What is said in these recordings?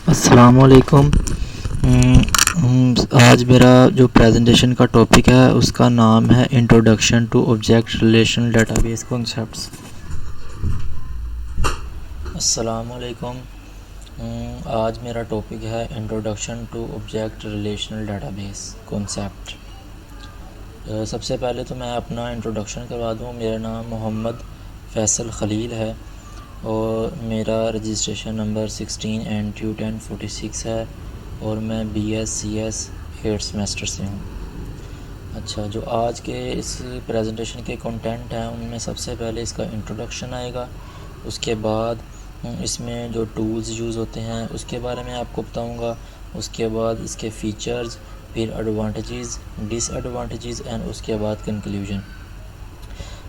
अस्सलामुअलैकुम। आज मेरा जो प्रेजेंटेशन का टॉपिक है उसका नाम है introduction to object relational database concepts. अस्सलामुअलैकुम। आज मेरा टॉपिक है introduction to object relational database concept. सबसे पहले तो मैं अपना इंट्रोडक्शन करवा दूँ। मेरा नाम मोहम्मद फैसल ख़लील है और मेरा रजिस्ट्रेशन नंबर 16 NTU 1046 है और मैं BScs 8th सेमेस्टर से हूँ। अच्छा, जो आज के इस प्रेजेंटेशन के कंटेंट हैं उनमें सबसे पहले इसका इंट्रोडक्शन आएगा। उसके बाद इसमें जो टूल्स यूज़ होते हैं उसके बारे में आपको बताऊँगा। उसके बाद इसके फ़ीचर्स, फिर एडवांटेजेस, डिसएडवांटेजेस एंड उसके बाद कंक्लूजन।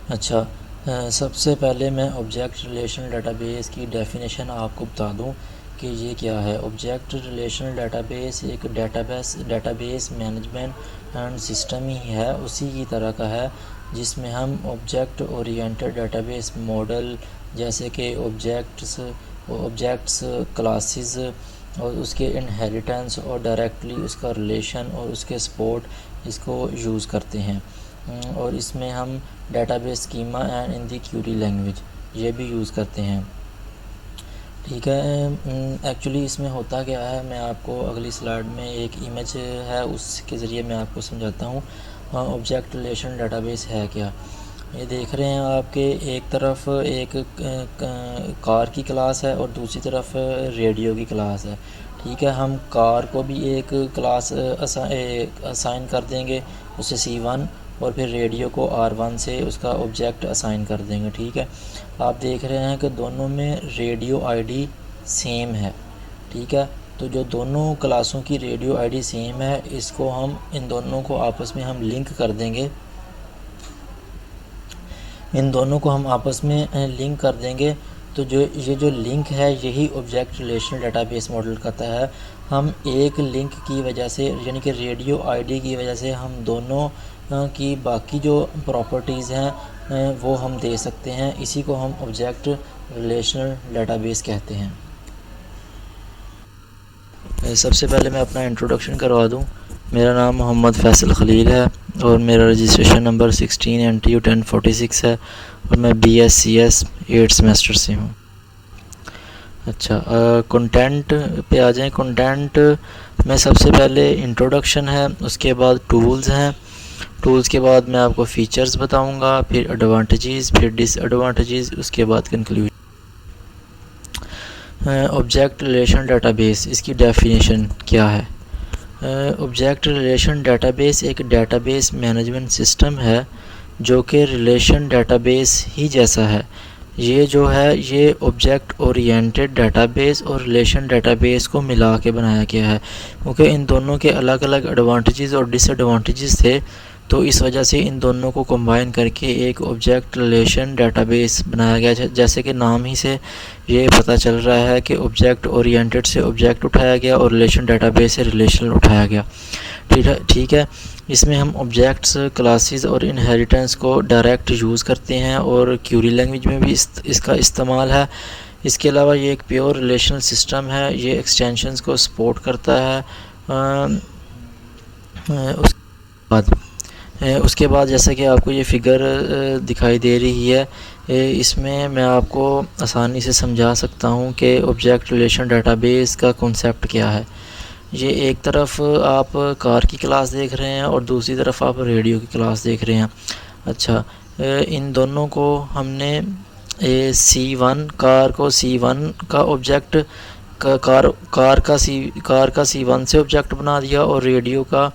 अच्छा, सबसे पहले मैं ऑब्जेक्ट रिलेशनल डेटाबेस की डेफिनेशन आपको बता दूं कि ये क्या है। ऑब्जेक्ट रिलेशनल डेटाबेस एक डेटाबेस मैनेजमेंट एंड सिस्टम ही है, उसी की तरह का है जिसमें हम ऑब्जेक्ट ओरिएंटेड डेटाबेस मॉडल जैसे कि ऑब्जेक्ट्स क्लासेस और उसके इनहेरिटेंस और डायरेक्टली उसका रिलेशन और उसके सपोर्ट इसको यूज़ करते हैं। और इसमें हम database schema and in the Curie language ये भी यूज़ करते हैं। ठीक है, एक्चुअली इसमें होता क्या है, मैं आपको अगली स्लाइड में एक इमेज है उसके ज़रिए मैं आपको समझाता हूँ ऑब्जेक्ट रिलेशन डेटाबेस है क्या। ये देख रहे हैं आपके एक तरफ एक कार की क्लास है और दूसरी तरफ रेडियो की क्लास है। ठीक है, हम कार को भी एक क्लास असाइन कर देंगे उसे C1 और फिर रेडियो को R1 से उसका ऑब्जेक्ट असाइन कर देंगे। ठीक है, आप देख रहे हैं कि दोनों में रेडियो आईडी सेम है। ठीक है, तो जो दोनों क्लासों की रेडियो आईडी सेम है इसको हम इन दोनों को आपस में हम लिंक कर देंगे। इन दोनों को हम आपस में लिंक कर देंगे तो जो लिंक है यही ऑब्जेक्ट रिलेशनल डेटाबेस मॉडल करता है। हम एक लिंक की वजह से यानी कि रेडियो आईडी की वजह से हम दोनों की बाकी जो प्रॉपर्टीज़ हैं वो हम दे सकते हैं। इसी को हम ऑब्जेक्ट रिलेशनल डेटाबेस कहते हैं। सबसे पहले मैं अपना इंट्रोडक्शन करवा दूं। मेरा नाम मोहम्मद फैसल ख़लील है और मेरा रजिस्ट्रेशन नंबर 16 NTU 1046 है और मैं BScs 8th सेमेस्टर से हूँ। अच्छा, कंटेंट पे आ जाएं। कंटेंट में सबसे पहले इंट्रोडक्शन है, उसके बाद टूल्स हैं, टूल्स के बाद मैं आपको फ़ीचर्स बताऊंगा, फिर एडवांटेजेस, फिर डिसएडवांटेजेस, उसके बाद कंक्लूजन। ऑब्जेक्ट रिलेशन डेटाबेस, इसकी डेफिनेशन क्या है। ऑब्जेक्ट रिलेशन डेटाबेस एक डेटाबेस मैनेजमेंट सिस्टम है जो कि रिलेशन डेटाबेस ही जैसा है। ये जो है ये ऑब्जेक्ट ओरिएंटेड डेटाबेस और रिलेशन डेटाबेस को मिला के बनाया गया है, क्योंकि इन दोनों के अलग अलग एडवांटेजेस और डिसएडवांटेजेस थे, तो इस वजह से इन दोनों को कंबाइन करके एक ऑब्जेक्ट रिलेशन डेटाबेस बनाया गया। जैसे कि नाम ही से ये पता चल रहा है कि ऑब्जेक्ट ओरिएंटेड से ऑब्जेक्ट उठाया गया और रिलेशन डेटाबेस से रिलेशनल उठाया गया। ठीक है, इसमें हम ऑब्जेक्ट्स, क्लासेस और इनहेरिटेंस को डायरेक्ट यूज़ करते हैं और क्यूरी लैंग्वेज में भी इसका इस्तेमाल है। इसके अलावा ये एक प्योर रिलेशनल सिस्टम है, ये एक्सटेंशंस को सपोर्ट करता है। उसके बाद जैसा कि आपको ये फिगर दिखाई दे रही है, इसमें मैं आपको आसानी से समझा सकता हूँ कि ऑब्जेक्ट रिलेशन डेटाबेस का कॉन्सेप्ट क्या है। ये एक तरफ आप कार की क्लास देख रहे हैं और दूसरी तरफ आप रेडियो की क्लास देख रहे हैं। अच्छा, इन दोनों को हमने C1 कार को C1 का ऑब्जेक्ट कार का C1 से ऑब्जेक्ट बना दिया और रेडियो का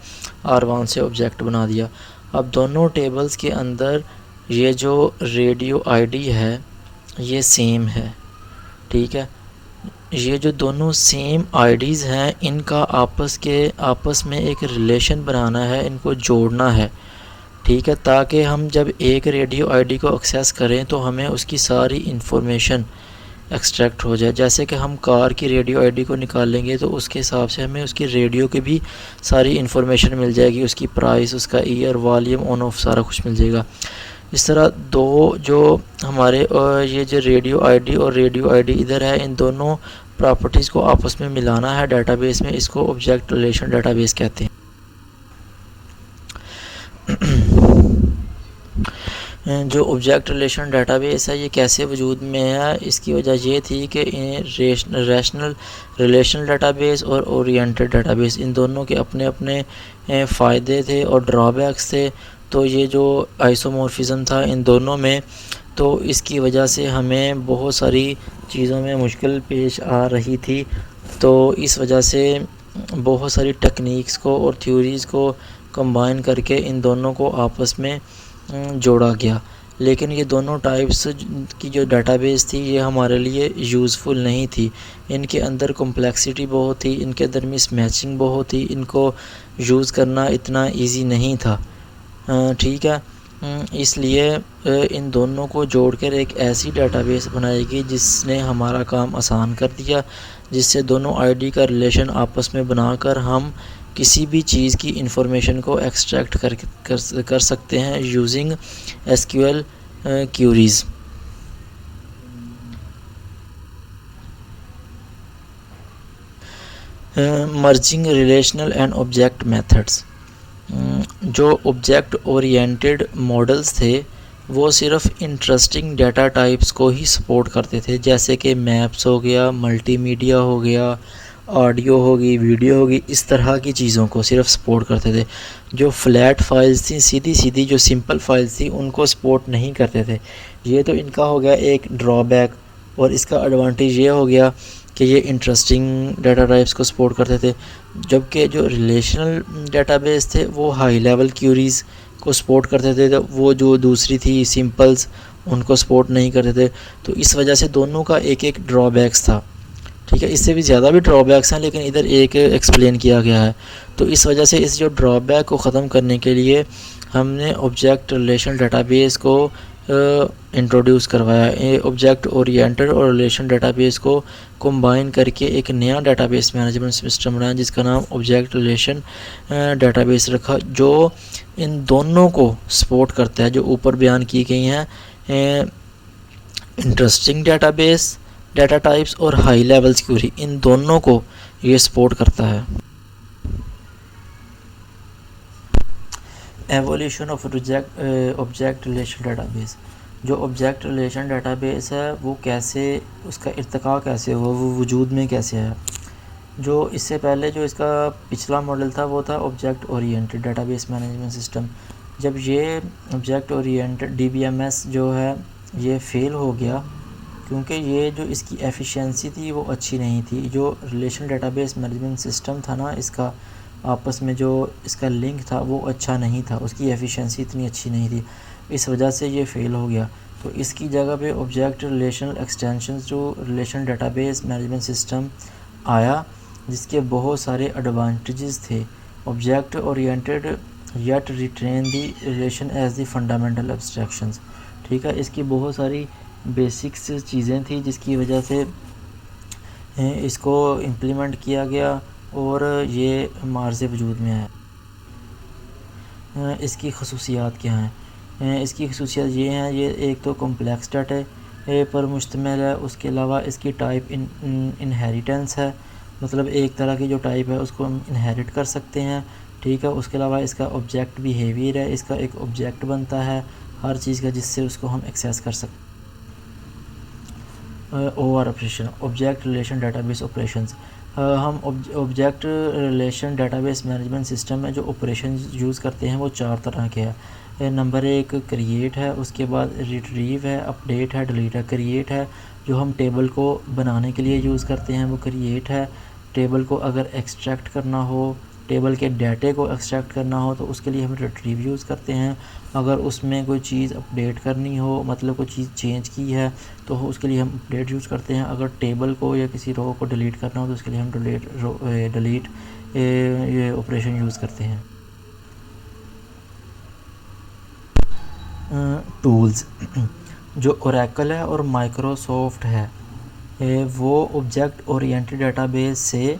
R1 से ऑब्जेक्ट बना दिया। अब दोनों टेबल्स के अंदर ये जो रेडियो आईडी है ये सेम है। ठीक है, ये जो दोनों सेम आईडीज़ हैं इनका आपस में एक रिलेशन बनाना है, इनको जोड़ना है। ठीक है, ताकि हम जब एक रेडियो आईडी को एक्सेस करें तो हमें उसकी सारी इन्फॉर्मेशन एक्सट्रैक्ट हो जाए। जैसे कि हम कार की रेडियो आईडी को निकालेंगे तो उसके हिसाब से हमें उसकी रेडियो की भी सारी इन्फॉर्मेशन मिल जाएगी, उसकी प्राइस, उसका ईयर, वॉल्यूम, ऑन ऑफ सारा कुछ मिल जाएगा। इस तरह दो जो हमारे ये जो रेडियो आईडी और रेडियो आईडी इधर है, इन दोनों प्रॉपर्टीज़ को आपस में मिलाना है डेटाबेस में, इसको ऑब्जेक्ट रिलेशन डेटाबेस कहते हैं। जो ऑब्जेक्ट रिलेशन डेटाबेस है ये कैसे वजूद में है, इसकी वजह ये थी कि रैशनल रिलेशनल डेटाबेस और ओरिएंटेड डेटाबेस, इन दोनों के अपने अपने फ़ायदे थे और ड्रॉबैक्स थे। तो ये जो आइसोमॉर्फिज्म था इन दोनों में, तो इसकी वजह से हमें बहुत सारी चीज़ों में मुश्किल पेश आ रही थी। तो इस वजह से बहुत सारी टेक्निक्स को और थ्योरीज़ को कंबाइन करके इन दोनों को आपस में जोड़ा गया। लेकिन ये दोनों टाइप्स की जो डेटाबेस थी ये हमारे लिए यूज़फुल नहीं थी। इनके अंदर कॉम्प्लेक्सिटी बहुत थी, इनके अंदर मिसमैचिंग बहुत थी, इनको यूज़ करना इतना इजी नहीं था। ठीक है, इसलिए इन दोनों को जोड़कर एक ऐसी डेटाबेस बनाई गई जिसने हमारा काम आसान कर दिया, जिससे दोनों आईडी का रिलेशन आपस में बनाकर हम किसी भी चीज़ की इंफॉर्मेशन को एक्सट्रैक्ट कर सकते हैं using SQL queries. Merging relational and object methods. जो ऑब्जेक्ट ओरिएंटेड मॉडल्स थे वो सिर्फ इंटरेस्टिंग डाटा टाइप्स को ही सपोर्ट करते थे, जैसे कि मैप्स हो गया, मल्टीमीडिया हो गया, ऑडियो होगी, वीडियो होगी, इस तरह की चीज़ों को सिर्फ सपोर्ट करते थे। जो फ्लैट फाइल्स थी, सीधी सीधी जो सिंपल फाइल्स थी, उनको सपोर्ट नहीं करते थे। ये तो इनका हो गया एक ड्रॉबैक, और इसका एडवांटेज ये हो गया कि ये इंटरेस्टिंग डाटा टाइप्स को सपोर्ट करते थे। जबकि जो रिलेशनल डेटाबेस थे वो हाई लेवल क्यूरीज़ को सपोर्ट करते थे, तो वो जो दूसरी थी सिंपल्स, उनको सपोर्ट नहीं करते थे। तो इस वजह से दोनों का एक एक ड्रॉबैक्स था। ठीक है, इससे भी ज़्यादा भी ड्रॉबैक्स हैं, लेकिन इधर एक एक्सप्लेन किया गया है। तो इस वजह से इस जो ड्रॉबैक को ख़त्म करने के लिए हमने ऑब्जेक्ट रिलेशन डेटाबेस को इंट्रोड्यूस करवाया। ऑब्जेक्ट ओरिएंटेड और रिलेशन डेटाबेस को कंबाइन करके एक नया डेटाबेस मैनेजमेंट सिस्टम बनाया जिसका नाम ऑब्जेक्ट रिलेशन डेटाबेस रखा, जो इन दोनों को सपोर्ट करता है जो ऊपर बयान की गई हैं इंटरेस्टिंग डेटाबेस डाटा टाइप्स और हाई लेवल्स क्यूरी, इन दोनों को ये सपोर्ट करता है। Evolution of object relation database. जो ऑब्जेक्ट रिलेशन डेटाबेस है वो कैसे, उसका इर्तिका कैसे हुआ, वो वजूद में कैसे है। जो इससे पहले जो इसका पिछला मॉडल था वो था object oriented database management system. जब ये ऑब्जेक्ट ओरिएंटेड DBMS जो है ये फेल हो गया, क्योंकि ये जो इसकी एफिशिएंसी थी वो अच्छी नहीं थी। जो रिलेशन डेटाबेस मैनेजमेंट सिस्टम था ना, इसका आपस में जो इसका लिंक था वो अच्छा नहीं था, उसकी एफिशिएंसी इतनी अच्छी नहीं थी, इस वजह से ये फेल हो गया। तो इसकी जगह पे ऑब्जेक्ट रिलेशनल एक्सटेंशन जो रिलेशन डेटाबेस मैनेजमेंट सिस्टम आया, जिसके बहुत सारे एडवांटेजेस थे। Object oriented yet retain the relation as the fundamental abstractions. ठीक है, इसकी बहुत सारी बेसिक्स चीज़ें थी जिसकी वजह से इसको इम्प्लीमेंट किया गया और ये मार्ज़ वजूद में है। इसकी खसूसियात क्या हैं? इसकी खसूसियात ये हैं, ये एक तो कॉम्प्लेक्स डाटा पर मुश्तमिल है, उसके अलावा इसकी टाइप इनहेरिटेंस है, मतलब एक तरह की जो टाइप है उसको हम इनहेरिट कर सकते हैं। ठीक है, उसके अलावा इसका ऑब्जेक्ट बिहेवियर है, इसका एक ऑब्जेक्ट बनता है हर चीज़ का जिससे उसको हम एक्सेस कर सकते हैं। Over operation object relation database operations. हम object relation database management system में जो ऑपरेशन यूज़ करते हैं वो 4 तरह के हैं। नंबर 1 क्रिएट है, उसके बाद रिट्रीव है, अपडेट है, डिलीट है। क्रिएट है जो हम टेबल को बनाने के लिए यूज़ करते हैं वो क्रिएट है। टेबल को अगर एक्सट्रैक्ट करना हो, टेबल के डाटे को एक्सट्रैक्ट करना हो तो उसके लिए हम रिट्रीव यूज़ करते हैं। अगर उसमें कोई चीज़ अपडेट करनी हो, मतलब कोई चीज़ चेंज की है तो उसके लिए हम अपडेट यूज़ करते हैं। अगर टेबल को या किसी रो को डिलीट करना हो तो उसके लिए हम डिलीट ये ऑपरेशन यूज़ करते हैं। टूल्स जो ओरेकल है और माइक्रोसॉफ्ट है वो ऑब्जेक्ट ओरिएंटेड डेटाबेस से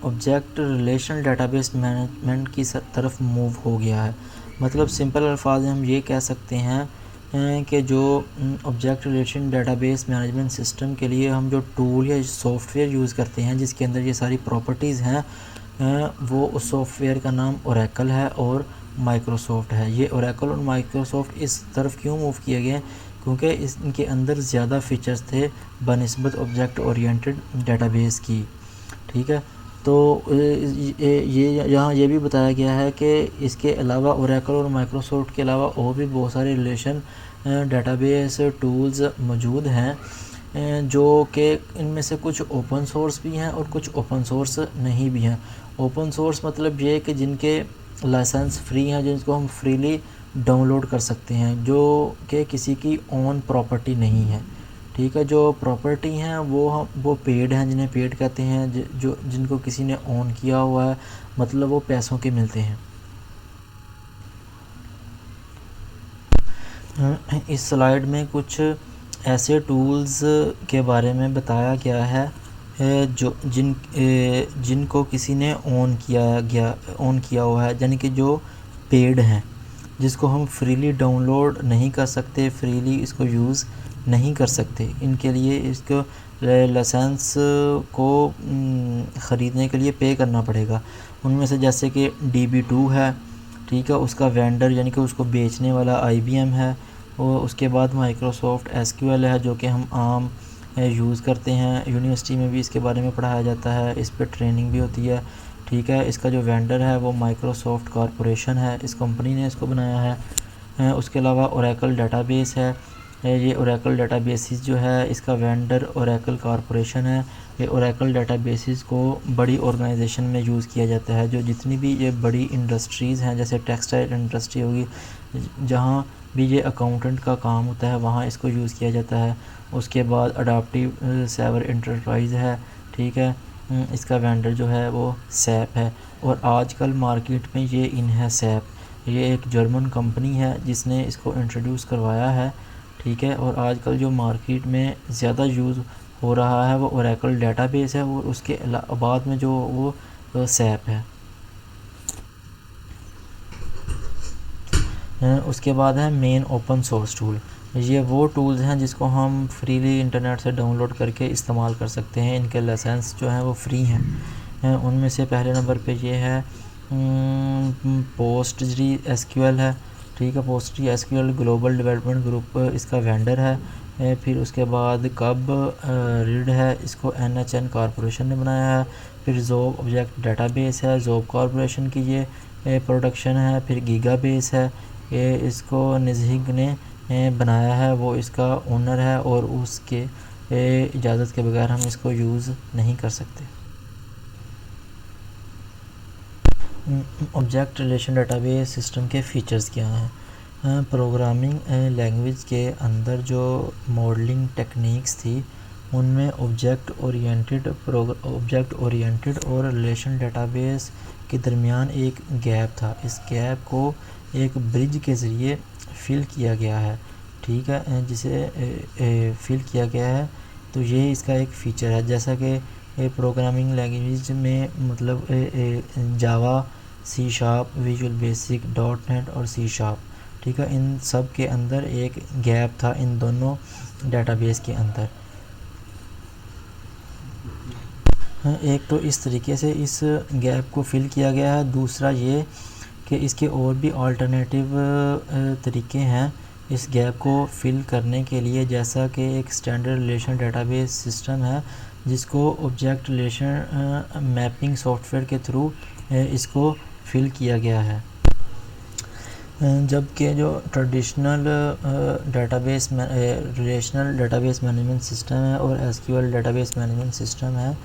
ऑब्जेक्ट रिलेशनल डेटाबेस मैनेजमेंट की तरफ मूव हो गया है। मतलब सिंपल अल्फाज में हम ये कह सकते हैं कि जो object relation database management system के लिए हम जो टूल या सॉफ्टवेयर यूज़ करते हैं जिसके अंदर ये सारी प्रॉपर्टीज़ हैं, वो उस सॉफ्टवेयर का नाम ओरेकल है और माइक्रोसॉफ्ट है। ये ओरेकल और माइक्रोसॉफ्ट इस तरफ क्यों मूव किए गए, क्योंकि इनके अंदर ज़्यादा फीचर्स थे बनिस्बत ऑब्जेक्ट ओरिएंटेड डेटाबेस की। ठीक है, तो ये यहाँ ये भी बताया गया है कि इसके अलावा ओरेकल और माइक्रोसॉफ्ट के अलावा और भी बहुत सारे रिलेशन डेटाबेस टूल्स मौजूद हैं, जो कि इनमें से कुछ ओपन सोर्स भी हैं और कुछ ओपन सोर्स नहीं भी हैं। ओपन सोर्स मतलब ये कि जिनके लाइसेंस फ्री हैं, जिनको हम फ्रीली डाउनलोड कर सकते हैं, जो कि किसी की ओन प्रॉपर्टी नहीं है। ठीक है, जो प्रॉपर्टी हैं वो पेड हैं, जिन्हें पेड कहते हैं, जो जिनको किसी ने ओन किया हुआ है, मतलब वो पैसों के मिलते हैं। इस स्लाइड में कुछ ऐसे टूल्स के बारे में बताया गया है जो जिनको किसी ने ओन किया हुआ है, यानी कि जो पेड हैं, जिसको हम फ्रीली डाउनलोड नहीं कर सकते, फ्रीली इसको यूज़ नहीं कर सकते। इनके लिए इसको लाइसेंस को ख़रीदने के लिए पे करना पड़ेगा। उनमें से जैसे कि DB2 है, ठीक है, उसका वेंडर यानी कि उसको बेचने वाला IBM है। और उसके बाद माइक्रोसॉफ्ट SQL है, जो कि हम आम यूज़ करते हैं, यूनिवर्सिटी में भी इसके बारे में पढ़ाया जाता है, इस पर ट्रेनिंग भी होती है। ठीक है, इसका जो वेंडर है वो माइक्रोसॉफ्ट कॉरपोरेशन है, इस कंपनी ने इसको बनाया है। उसके अलावा ओरेकल डेटाबेस है, ये ओरेकल डेटाबेसिस जो है इसका वेंडर ओरेकल कॉरपोरेशन है। ये ओरेकल डेटाबेसिस को बड़ी ऑर्गेनाइजेशन में यूज़ किया जाता है, जो जितनी भी ये बड़ी इंडस्ट्रीज़ हैं, जैसे टेक्सटाइल इंडस्ट्री होगी, जहाँ भी ये अकाउंटेंट का काम होता है वहाँ इसको यूज़ किया जाता है। उसके बाद अडाप्टिव साइबर एंटरप्राइज़ है, ठीक है, इसका वेंडर जो है वो SAP है। और आजकल मार्केट में ये इन है SAP, ये एक जर्मन कंपनी है जिसने इसको इंट्रोड्यूस करवाया है। ठीक है, और आजकल जो मार्केट में ज़्यादा यूज़ हो रहा है वो ओरेकल डेटाबेस है, और उसके बाद में जो वो SAP है। उसके बाद है मेन ओपन सोर्स टूल। ये वो टूल्स हैं जिसको हम फ्रीली इंटरनेट से डाउनलोड करके इस्तेमाल कर सकते हैं। इनके लाइसेंस जो हैं वो फ्री हैं। उनमें से पहले नंबर पे ये है पोस्टजी SQL है। ठीक है, पोस्टजी SQL ग्लोबल डेवलपमेंट ग्रुप इसका वेंडर है। फिर उसके बाद कब रीड है, इसको NHN कॉरपोरेशन ने बनाया है। फिर ज़ोब ऑब्जेक्ट डेटाबेस है, ज़ोब कॉरपोरेशन की ये प्रोडक्शन है। फिर गीगाबेस है, ये इसको निज़हिग ने बनाया है, वो इसका ओनर है, और उसके इजाज़त के बगैर हम इसको यूज़ नहीं कर सकते। ऑब्जेक्ट रिलेशन डेटाबेस सिस्टम के फ़ीचर्स क्या हैं? प्रोग्रामिंग लैंग्वेज के अंदर जो मॉडलिंग टेक्निक्स थी उनमें ऑब्जेक्ट ओरिएंटेड और रिलेशन डेटाबेस के दरमियान एक गैप था। इस गैप को एक ब्रिज के ज़रिए फिल किया गया है। ठीक है, जिसे फिल किया गया है, तो ये इसका एक फ़ीचर है। जैसा कि प्रोग्रामिंग लैंग्वेज में मतलब जावा, C#, विजुअल बेसिक, .NET और C#। ठीक है, इन सब के अंदर एक गैप था इन दोनों डेटाबेस के अंदर। एक तो इस तरीके से इस गैप को फिल किया गया है। दूसरा ये कि इसके और भी अल्टरनेटिव तरीके हैं इस गैप को फिल करने के लिए, जैसा कि एक स्टैंडर्ड रिलेशन डेटाबेस सिस्टम है जिसको ऑब्जेक्ट रिलेशन मैपिंग सॉफ्टवेयर के थ्रू इसको फिल किया गया है। जबकि जो traditional relational database management system है और SQL डेटाबेस मैनेजमेंट सिस्टम है,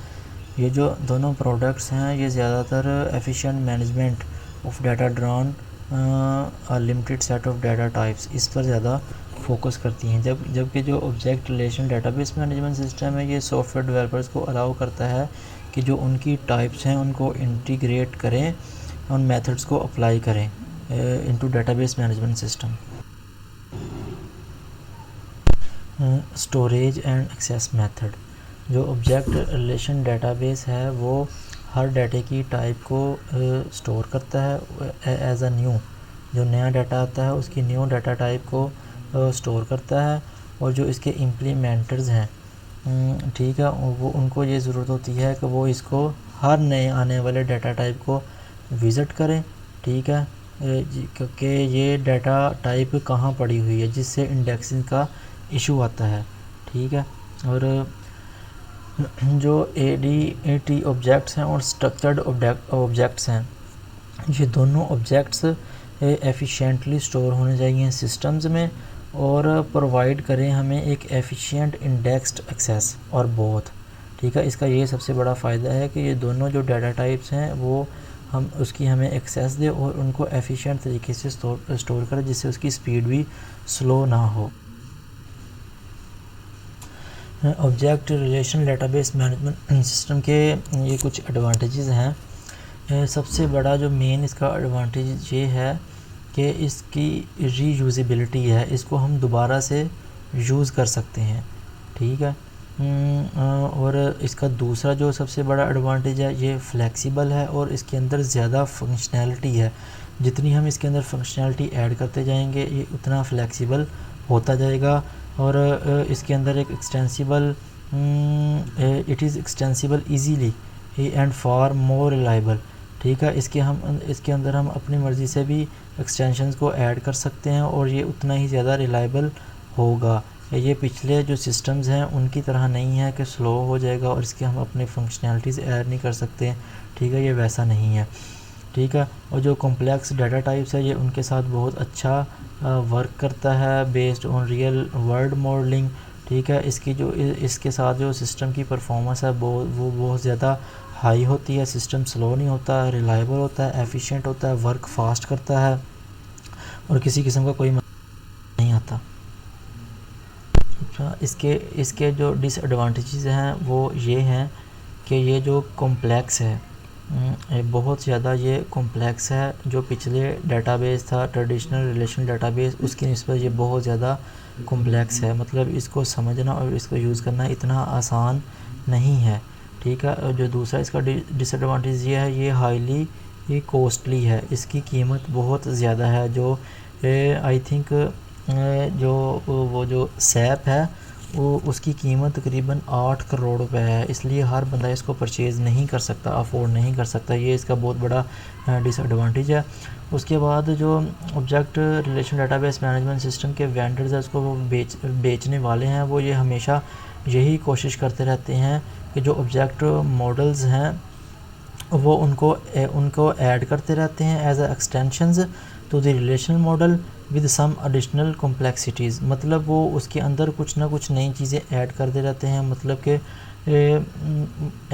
ये जो दोनों प्रोडक्ट्स हैं ये ज़्यादातर efficient management of data drawn limited set of data types, इस पर ज़्यादा फोकस करती हैं। जबकि जो object relation database management system है ये सॉफ्टवेयर डेवलपर्स को अलाउ करता है कि जो उनकी टाइप्स हैं उनको इंटीग्रेट करें और मेथड्स को अप्लाई करें into database management system. Storage and access method. जो ऑब्जेक्ट रिलेशन डेटाबेस है वो हर डाटे की टाइप को स्टोर करता है एज अ न्यू। जो नया डाटा आता है उसकी न्यू डाटा टाइप को स्टोर करता है, और जो इसके इम्प्लीमेंटर्स हैं, ठीक है, वो उनको ये ज़रूरत होती है कि वो इसको हर नए आने वाले डाटा टाइप को विज़िट करें, ठीक है, क्योंकि ये डाटा टाइप कहाँ पड़ी हुई है, जिससे इंडेक्सिंग का इशू आता है, ठीक है। और जो ADT ऑब्जेक्ट्स हैं और स्ट्रक्चर्ड ऑब्जेक्ट्स हैं, ये दोनों ऑब्जेक्ट्स एफिशिएंटली स्टोर होने चाहिए सिस्टम्स में, और प्रोवाइड करें हमें एक एफिशिएंट इंडेक्स्ड एक्सेस और बोथ, ठीक है। इसका ये सबसे बड़ा फ़ायदा है कि ये दोनों जो डाटा टाइप्स हैं वो हम उसकी हमें एक्सेस दें और उनको एफिशिएंट तरीके से स्टोर करें, जिससे उसकी स्पीड भी स्लो ना हो। Object relation database management system के ये कुछ एडवांटेजेस हैं। सबसे बड़ा जो मेन इसका एडवांटेज ये है कि इसकी रीयूजेबिलिटी है, इसको हम दोबारा से यूज़ कर सकते हैं, ठीक है। और इसका दूसरा जो सबसे बड़ा एडवांटेज है, ये फ्लेक्सिबल है और इसके अंदर ज़्यादा फंक्शनैलिटी है। जितनी हम इसके अंदर फंक्शनैलिटी ऐड करते जाएंगे ये उतना फ्लेक्सिबल होता जाएगा, और इसके अंदर एक extensible it is extensible easily and far more reliable, ठीक है। इसके अंदर हम अपनी मर्ज़ी से भी एक्सटेंशंस को ऐड कर सकते हैं और ये उतना ही ज़्यादा रिलायबल होगा। ये पिछले जो सिस्टम्स हैं उनकी तरह नहीं है कि स्लो हो जाएगा और इसके हम अपने फंक्शनैलिटीज़ ऐड नहीं कर सकते, ठीक है, ये वैसा नहीं है, ठीक है। और जो कॉम्प्लेक्स डाटा टाइप्स है ये उनके साथ बहुत अच्छा वर्क करता है based on real world modelling, ठीक है। इसके साथ जो सिस्टम की परफॉर्मेंस है वो बहुत ज़्यादा हाई होती है, सिस्टम स्लो नहीं होता, रिलायबल होता है, एफिशिएंट होता है, वर्क फास्ट करता है और किसी किस्म का कोई नहीं आता। इसके जो डिसएडवांटेजेस हैं वो ये हैं कि ये जो कॉम्प्लेक्स है, ये बहुत ज़्यादा ये कॉम्प्लेक्स है। जो पिछले डेटाबेस था ट्रेडिशनल रिलेशनल डेटाबेस, उसकी निस्बत ये बहुत ज़्यादा कॉम्प्लेक्स है, मतलब इसको समझना और इसको यूज़ करना इतना आसान नहीं है, ठीक है। और जो दूसरा इसका डिसएडवांटेज ये है, ये हाईली कॉस्टली है, इसकी कीमत बहुत ज़्यादा है। जो आई थिंक जो सैप है वो उसकी कीमत तकरीबन 8 करोड़ रुपए है, इसलिए हर बंदा इसको परचेज़ नहीं कर सकता, अफोर्ड नहीं कर सकता, ये इसका बहुत बड़ा डिसएडवांटेज है। उसके बाद जो object relation database management system के वेंडर्स हैं, उसको वो बेचने वाले हैं, वो ये हमेशा यही कोशिश करते रहते हैं कि जो ऑब्जेक्ट मॉडल्स हैं वो उनको ऐड करते रहते हैं as extensions to the relational model with some additional complexities, मतलब वो उसके अंदर कुछ ना कुछ नई चीज़ें ऐड करते रहते हैं, मतलब कि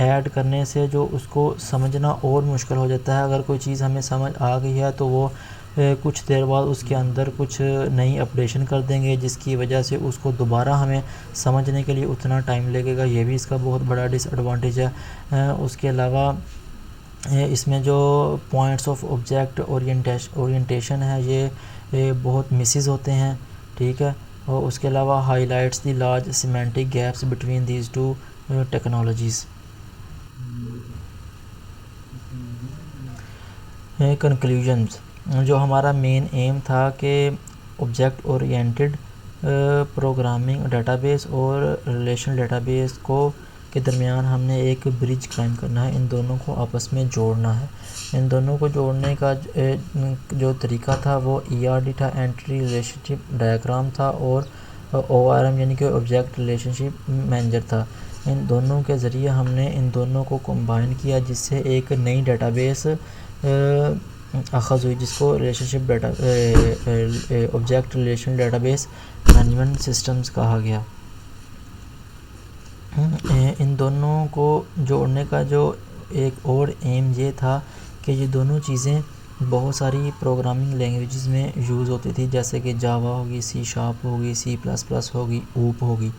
ऐड करने से जो उसको समझना और मुश्किल हो जाता है। अगर कोई चीज़ हमें समझ आ गई है तो वो कुछ देर बाद उसके अंदर कुछ नई अपडेशन कर देंगे, जिसकी वजह से उसको दोबारा हमें समझने के लिए उतना टाइम लगेगा, ये भी इसका बहुत बड़ा डिसएडवांटेज है। उसके अलावा इसमें जो पॉइंट्स ऑफ ऑब्जेक्ट ओरिएंटेशन है ये बहुत मिसेस होते हैं, ठीक है। और उसके अलावा highlights the large semantic gaps between these two technologies. Conclusions, जो हमारा मेन एम था कि ऑब्जेक्ट ओरिएंटेड प्रोग्रामिंग डेटाबेस और रिलेशनल डेटाबेस के दरमियान हमने एक ब्रिज कायम करना है, इन दोनों को आपस में जोड़ना है। इन दोनों को जोड़ने का जो तरीका था वो ERD था, एंट्री रिलेशनशिप डायग्राम था, और ORM यानी कि ऑब्जेक्ट रिलेशनशिप मैनेजर था। इन दोनों के ज़रिए हमने इन दोनों को कंबाइन किया, जिससे एक नई डेटाबेस अखज़ हुई, जिसको relationship object relation database management systems कहा गया। इन दोनों को जोड़ने का जो एक और एम ये था कि ये दोनों चीज़ें बहुत सारी प्रोग्रामिंग लैंग्वेजेस में यूज़ होती थी, जैसे कि जावा होगी, C# होगी, C++ होगी, ऊप होगी,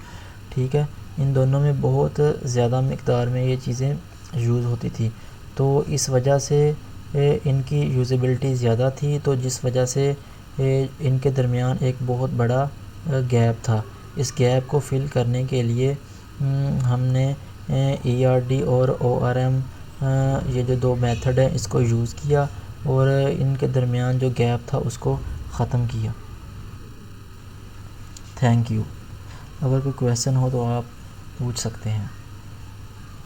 ठीक है। इन दोनों में बहुत ज़्यादा मिक़दार में ये चीज़ें यूज़ होती थी, तो इस वजह से इनकी यूज़ेबिलिटी ज़्यादा थी, तो जिस वजह से इनके दरमियान एक बहुत बड़ा गैप था। इस गैप को फिल करने के लिए हमने ERD और ORM ये जो दो मेथड हैं इसको यूज़ किया, और इनके दरमियान जो गैप था उसको ख़त्म किया। Thank you. अगर कोई क्वेश्चन हो तो आप पूछ सकते हैं।